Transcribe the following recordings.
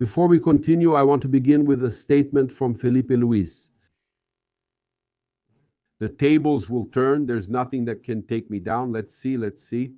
Before we continue, I want to begin with a statement from Felipe Luiz. The tables will turn. There's nothing that can take me down. Let's see.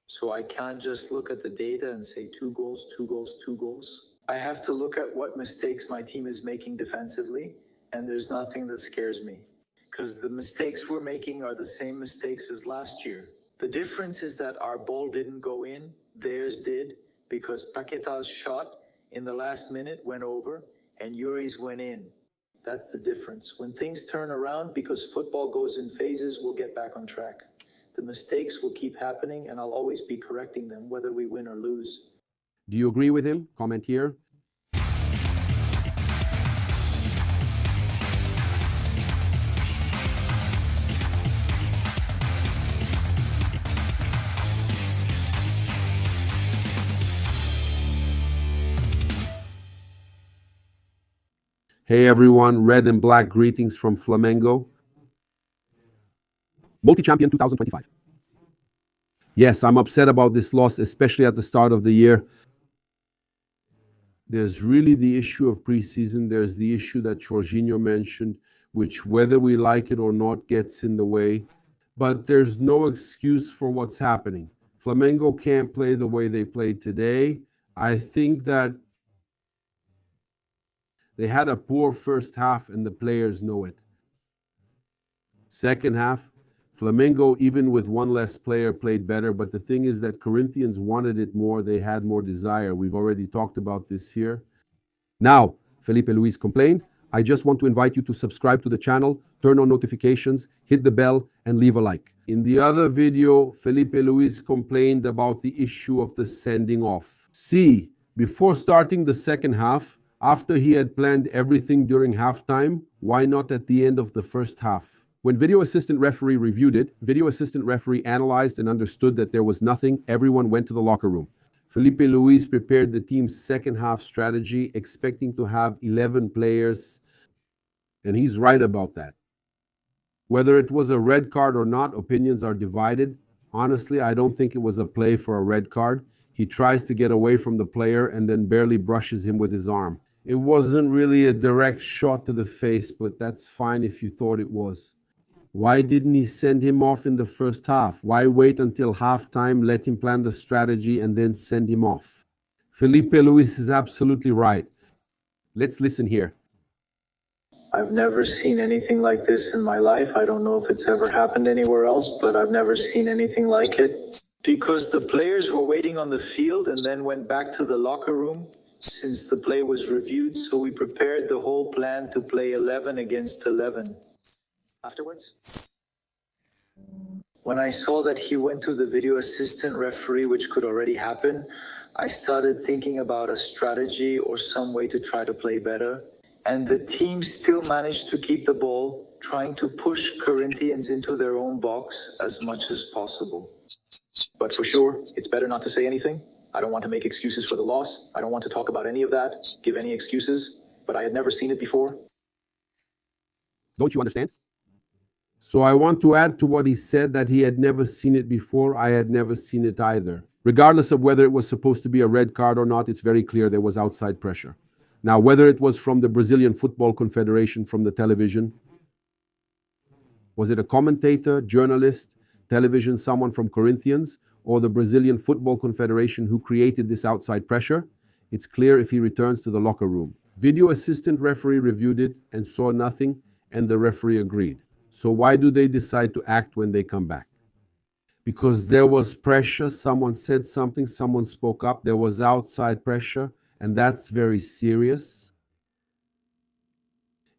So I can't just look at the data and say 2 goals, 2 goals, 2 goals. I have to look at what mistakes my team is making defensively, and there's nothing that scares me. Because the mistakes we're making are the same mistakes as last year. The difference is that our ball didn't go in, theirs did, because Paquetá's shot in the last minute went over, and Yuri's went in. That's the difference. When things turn around, because football goes in phases, we'll get back on track. The mistakes will keep happening, and I'll always be correcting them, whether we win or lose. Do you agree with him? Comment here. Hey everyone, red and black greetings from Flamengo. Multi-champion 2025. Yes, I'm upset about this loss, especially at the start of the year. There's really the issue of preseason. There's the issue that Jorginho mentioned, which whether we like it or not gets in the way. But there's no excuse for what's happening. Flamengo can't play the way they played today. I think that they had a poor first half and the players know it. Second half, Flamengo, even with one less player, played better. But the thing is that Corinthians wanted it more. They had more desire. We've already talked about this here. Now, Felipe Luiz complained. I just want to invite you to subscribe to the channel, turn on notifications, hit the bell, and leave a like. In the other video, Felipe Luiz complained about the issue of the sending off. See, before starting the second half, after he had planned everything during halftime, why not at the end of the first half? When video assistant referee reviewed it, video assistant referee analyzed and understood that there was nothing. Everyone went to the locker room. Felipe Luiz prepared the team's second half strategy, expecting to have 11 players, and he's right about that. Whether it was a red card or not, opinions are divided. Honestly, I don't think it was a play for a red card. He tries to get away from the player and then barely brushes him with his arm. It wasn't really a direct shot to the face, but that's fine if you thought it was. Why didn't he send him off in the first half? Why wait until halftime, let him plan the strategy, and then send him off? Felipe Luiz is absolutely right. Let's listen here. I've never seen anything like this in my life. I don't know if it's ever happened anywhere else, but I've never seen anything like it. Because the players were waiting on the field and then went back to the locker room since the play was reviewed, so we prepared the whole plan to play 11 against 11. Afterwards, when I saw that he went to the video assistant referee, which could already happen, I started thinking about a strategy or some way to try to play better. And the team still managed to keep the ball, trying to push Corinthians into their own box as much as possible. But for sure, it's better not to say anything. I don't want to make excuses for the loss. I don't want to talk about any of that, give any excuses, but I had never seen it before. Don't you understand? So I want to add to what he said that he had never seen it before. I had never seen it either. Regardless of whether it was supposed to be a red card or not, it's very clear there was outside pressure. Now, whether it was from the Brazilian Football Confederation, from the television, was it a commentator, journalist, television, someone from Corinthians, or the Brazilian Football Confederation who created this outside pressure? It's clear if he returns to the locker room. Video assistant referee reviewed it and saw nothing, and the referee agreed. So why do they decide to act when they come back? Because there was pressure, someone said something, someone spoke up, there was outside pressure, and that's very serious.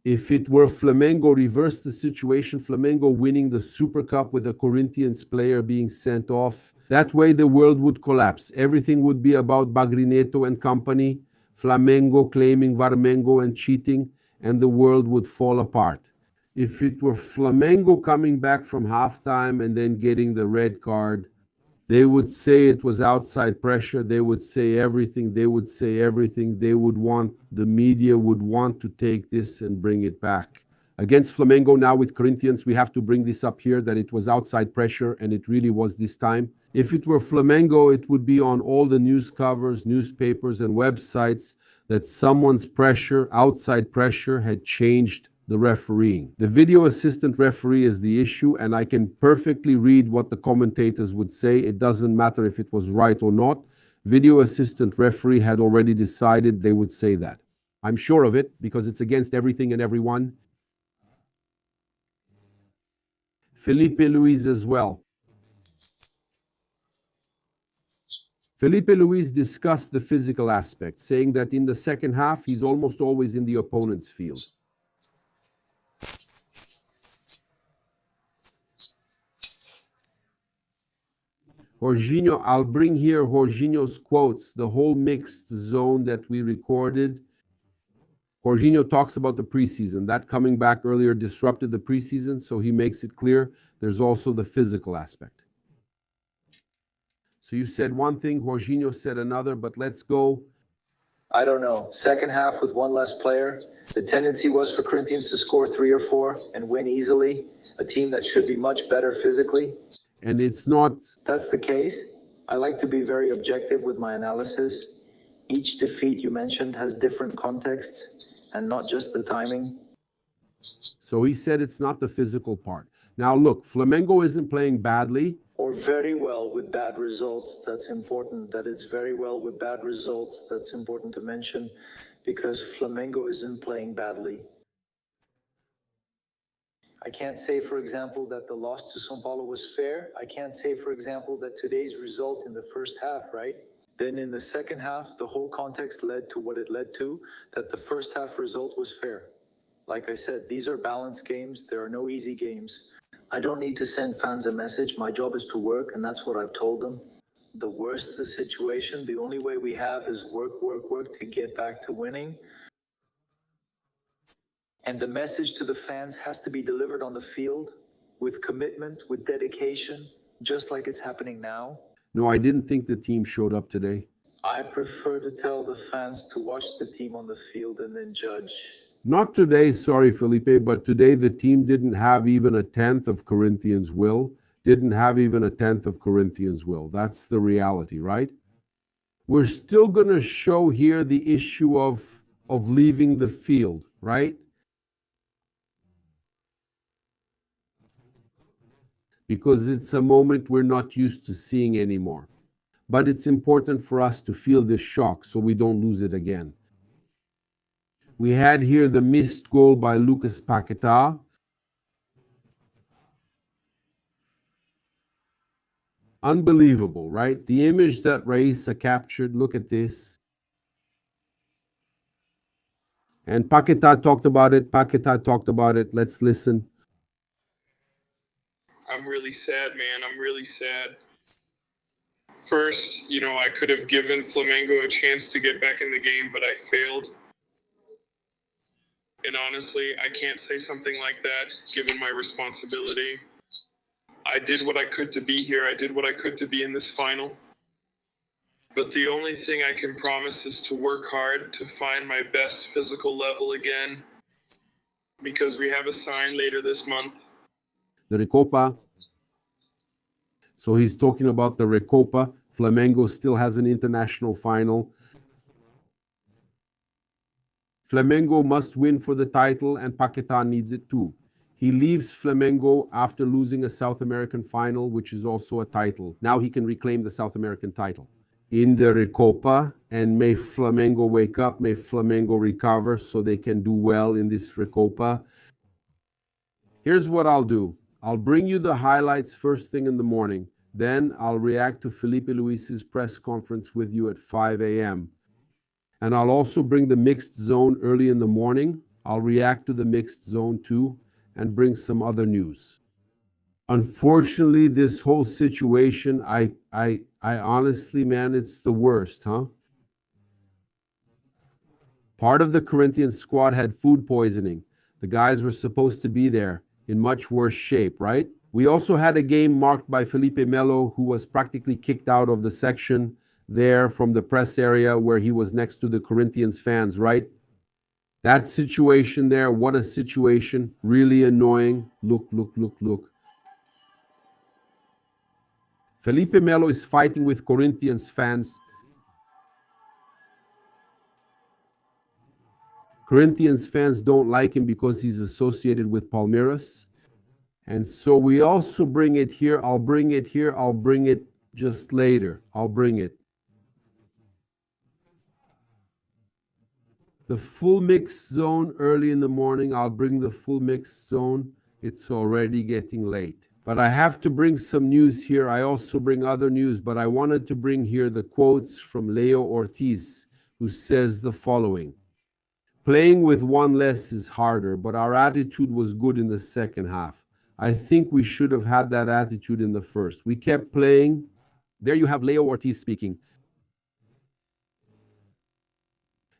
If it were Flamengo, reverse the situation, Flamengo winning the Super Cup with a Corinthians player being sent off, that way the world would collapse. Everything would be about Bagrineto and company, Flamengo claiming Varmengo and cheating, and the world would fall apart. If it were Flamengo coming back from halftime and then getting the red card, they would say it was outside pressure. They would say everything. They would say everything. The media would want to take this and bring it back. Against Flamengo now with Corinthians, we have to bring this up here that it was outside pressure, and it really was this time. If it were Flamengo, it would be on all the news covers, newspapers, and websites that someone's pressure, outside pressure, had changed the refereeing. The video assistant referee is the issue, and I can perfectly read what the commentators would say. It doesn't matter if it was right or not. Video assistant referee had already decided they would say that. I'm sure of it because it's against everything and everyone. Felipe Luiz as well. Felipe Luiz discussed the physical aspect, saying that in the second half, he's almost always in the opponent's field. Jorginho, I'll bring here Jorginho's quotes, the whole mixed zone that we recorded. Jorginho talks about the preseason. That coming back earlier disrupted the preseason, so he makes it clear there's also the physical aspect. So you said one thing, Jorginho said another, but let's go. I don't know. Second half with one less player. The tendency was for Corinthians to score 3 or 4 and win easily. A team that should be much better physically. And it's not. That's the case. I like to be very objective with my analysis. Each defeat you mentioned has different contexts and not just the timing. So he said it's not the physical part. Now look, Flamengo isn't playing badly. Or very well with bad results. That's important. That it's very well with bad results. That's important to mention because Flamengo isn't playing badly. I can't say, for example, that the loss to São Paulo was fair. I can't say, for example, that today's result in the first half, right? Then in the second half, the whole context led to what it led to, that the first half result was fair. Like I said, these are balanced games. There are no easy games. I don't need to send fans a message. My job is to work, and that's what I've told them. The worse the situation, the only way we have is work, work, work to get back to winning. And the message to the fans has to be delivered on the field with commitment, with dedication, just like it's happening now. No, I didn't think the team showed up today. I prefer to tell the fans to watch the team on the field and then judge. Not today, sorry, Felipe, but today the team didn't have even a tenth of Corinthians' will. Didn't have even a tenth of Corinthians' will. That's the reality, right? We're still going to show here the issue of leaving the field, right? Because it's a moment we're not used to seeing anymore. But it's important for us to feel this shock so we don't lose it again. We had here the missed goal by Lucas Paquetá. Unbelievable, right? The image that Raisa captured, look at this. And Paquetá talked about it. Let's listen. I'm really sad, man. I'm really sad. First, I could have given Flamengo a chance to get back in the game, but I failed. And honestly, I can't say something like that, given my responsibility. I did what I could to be here. I did what I could to be in this final. But the only thing I can promise is to work hard to find my best physical level again. Because we have a sign later this month. The Recopa. So he's talking about the Recopa. Flamengo still has an international final. Flamengo must win for the title, and Paquetá needs it too. He leaves Flamengo after losing a South American final, which is also a title. Now he can reclaim the South American title in the Recopa, and may Flamengo wake up, may Flamengo recover so they can do well in this Recopa. Here's what I'll do. I'll bring you the highlights first thing in the morning. Then I'll react to Felipe Luis's press conference with you at 5 a.m. And I'll also bring the mixed zone early in the morning. I'll react to the mixed zone too and bring some other news. Unfortunately, this whole situation, I honestly, man, it's the worst, huh? Part of the Corinthians squad had food poisoning. The guys were supposed to be there in much worse shape, right? We also had a game marked by Felipe Melo, who was practically kicked out of the section there from the press area where he was next to the Corinthians fans, right? That situation there, what a situation. Really annoying. Look. Felipe Melo is fighting with Corinthians fans. Corinthians fans don't like him because he's associated with Palmeiras. And so we also bring it here. I'll bring it here. I'll bring it just later. I'll bring it. The full mix zone early in the morning. I'll bring the full mix zone. It's already getting late. But I have to bring some news here. I also bring other news, but I wanted to bring here the quotes from Leo Ortiz, who says the following. Playing with one less is harder, but our attitude was good in the second half. I think we should have had that attitude in the first. We kept playing. There you have Leo Ortiz speaking.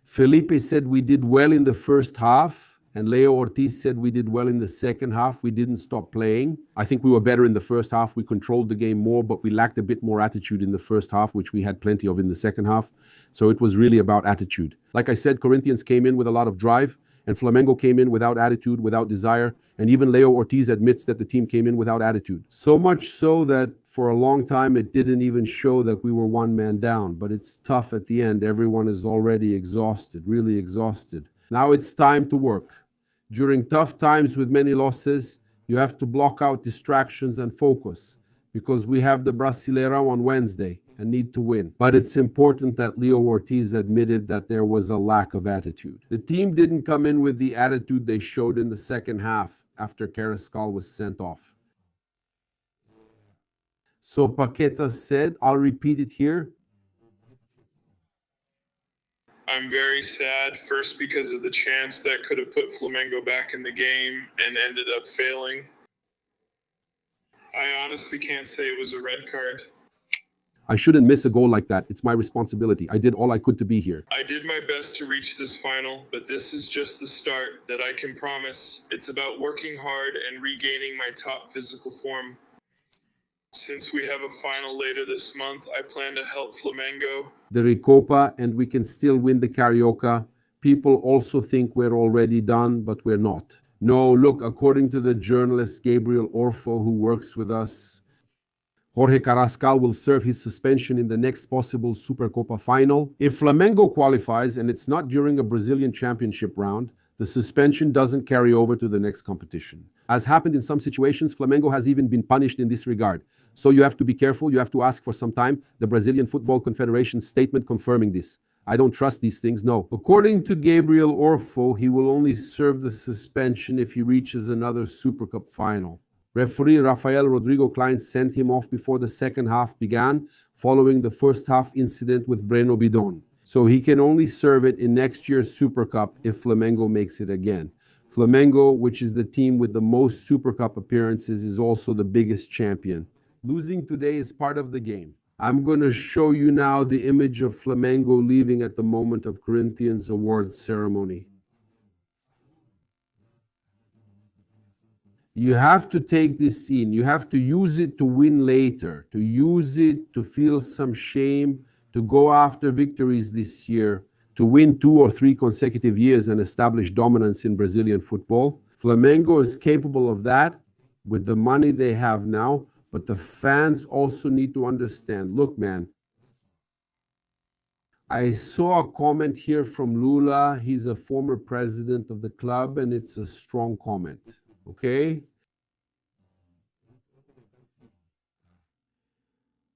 Felipe said we did well in the first half, and Leo Ortiz said we did well in the second half. We didn't stop playing. I think we were better in the first half. We controlled the game more, but we lacked a bit more attitude in the first half, which we had plenty of in the second half. So it was really about attitude. Like I said, Corinthians came in with a lot of drive, and Flamengo came in without attitude, without desire, and even Leo Ortiz admits that the team came in without attitude. So much so that for a long time it didn't even show that we were one man down, but it's tough at the end. Everyone is already exhausted, really exhausted. Now it's time to work. During tough times with many losses, you have to block out distractions and focus, because we have the Brasileirão on Wednesday and need to win. But it's important that Leo Ortiz admitted that there was a lack of attitude. The team didn't come in with the attitude they showed in the second half after Carrascal was sent off. So Paquetá said, I'll repeat it here. I'm very sad, first because of the chance that could have put Flamengo back in the game and ended up failing. I honestly can't say it was a red card. I shouldn't miss a goal like that. It's my responsibility. I did all I could to be here. I did my best to reach this final, but this is just the start that I can promise. It's about working hard and regaining my top physical form. Since we have a final later this month, I plan to help Flamengo. The Recopa, and we can still win the Carioca. People also think we're already done, but we're not. No, look, according to the journalist Gabriel Orfo, who works with us, Jorge Carrascal will serve his suspension in the next possible Supercopa final. If Flamengo qualifies, and it's not during a Brazilian championship round, the suspension doesn't carry over to the next competition. As happened in some situations, Flamengo has even been punished in this regard. So you have to be careful, you have to ask for some time. The Brazilian Football Confederation's statement confirming this. I don't trust these things, no. According to Gabriel Orfo, he will only serve the suspension if he reaches another Super Cup final. Referee Rafael Rodrigo Klein sent him off before the second half began, following the first half incident with Breno Bidon. So he can only serve it in next year's Super Cup if Flamengo makes it again. Flamengo, which is the team with the most Super Cup appearances, is also the biggest champion. Losing today is part of the game. I'm going to show you now the image of Flamengo leaving at the moment of Corinthians' awards ceremony. You have to take this scene. You have to use it to win later, to use it to feel some shame, to go after victories this year, to win 2 or 3 consecutive years and establish dominance in Brazilian football. Flamengo is capable of that with the money they have now, but the fans also need to understand, look, man, I saw a comment here from Lula. He's a former president of the club, and it's a strong comment, okay?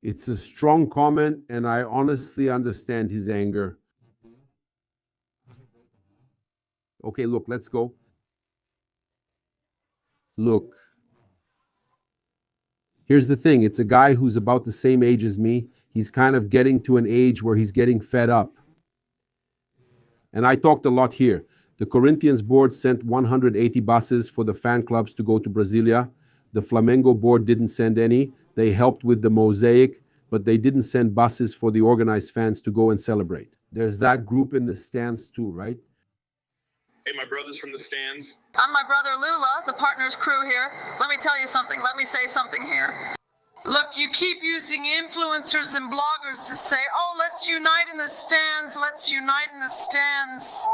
It's a strong comment, and I honestly understand his anger. Okay, look, let's go. Look. Here's the thing. It's a guy who's about the same age as me. He's kind of getting to an age where he's getting fed up. And I talked a lot here. The Corinthians board sent 180 buses for the fan clubs to go to Brasilia. The Flamengo board didn't send any. They helped with the mosaic, but they didn't send buses for the organized fans to go and celebrate. There's that group in the stands too, right? Hey, my brother's from the stands. I'm my brother Lula, the partner's crew here. Let me tell you something. Let me say something here. Look, you keep using influencers and bloggers to say, oh, let's unite in the stands. Let's unite in the stands.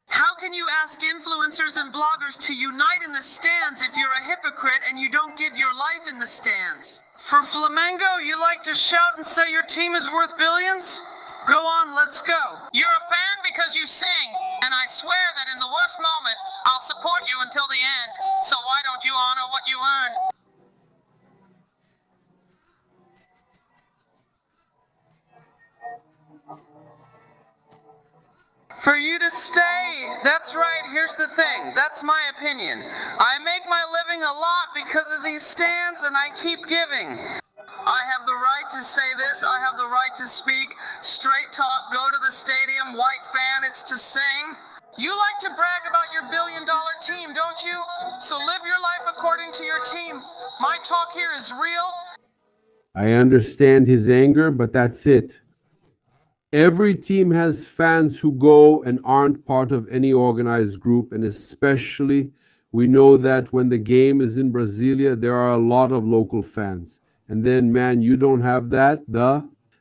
How can you ask influencers and bloggers to unite in the stands if you're a hypocrite and you don't give your life in the stands? For Flamengo, you like to shout and say your team is worth billions? Go on, let's go. You're a fan because you sing, and I swear that in the worst moment, I'll support you until the end. So why don't you honor what you earn? For you to stay, that's right, here's the thing, that's my opinion. I make my living a lot because of these stands and I keep giving. I have the right to say this, I have the right to speak. Straight talk, go to the stadium, white fan, it's to sing. You like to brag about your billion-dollar team, don't you? So live your life according to your team. My talk here is real. I understand his anger, but that's it. Every team has fans who go and aren't part of any organized group, and especially we know that when the game is in Brasilia, there are a lot of local fans. And then, man, you don't have that,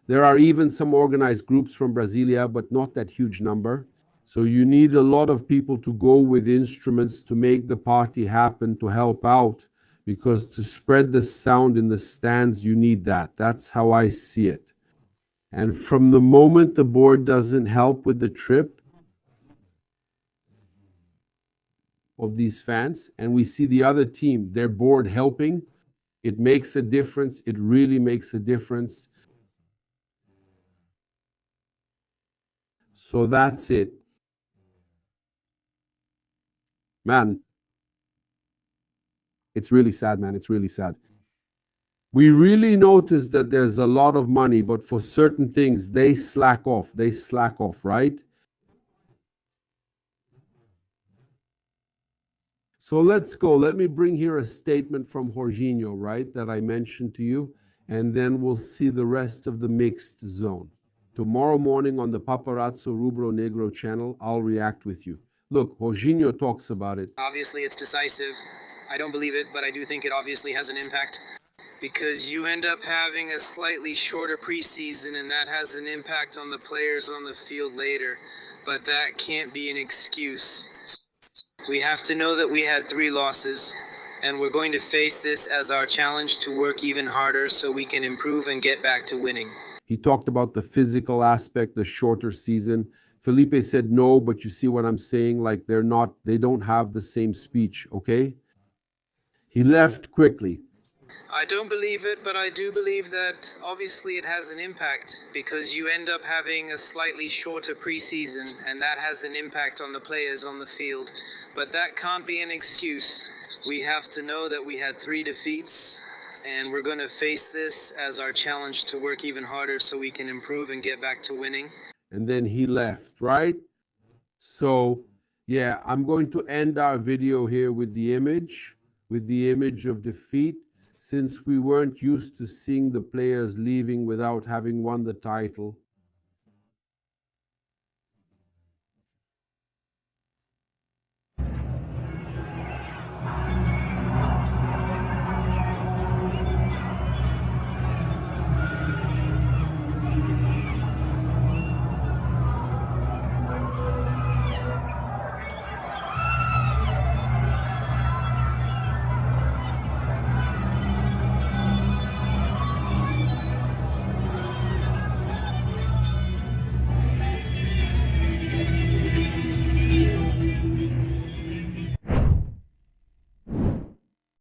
There are even some organized groups from Brasilia, but not that huge number. So you need a lot of people to go with instruments to make the party happen, to help out, because to spread the sound in the stands, you need that. That's how I see it. And from the moment the board doesn't help with the trip of these fans, and we see the other team, their board helping, it makes a difference. It really makes a difference. So that's it. Man, it's really sad, man. It's really sad. We really notice that there's a lot of money, but for certain things, they slack off. They slack off, right? So let's go. Let me bring here a statement from Jorginho, right, that I mentioned to you, and then we'll see the rest of the mixed zone. Tomorrow morning on the Paparazzo Rubro Negro channel, I'll react with you. Look, Jorginho talks about it. Obviously, it's decisive. I don't believe it, but I do think it obviously has an impact. Because you end up having a slightly shorter preseason, and that has an impact on the players on the field later. But that can't be an excuse. We have to know that we had 3 losses, and we're going to face this as our challenge to work even harder so we can improve and get back to winning. He talked about the physical aspect, the shorter season. Felipe said no, but you see what I'm saying? Like they don't have the same speech, okay? He left quickly. I don't believe it, but I do believe that obviously it has an impact because you end up having a slightly shorter preseason, and that has an impact on the players on the field. But that can't be an excuse. We have to know that we had 3 defeats, and we're going to face this as our challenge to work even harder so we can improve and get back to winning. And then he left, right? So, yeah, I'm going to end our video here with the image of defeat. Since we weren't used to seeing the players leaving without having won the title,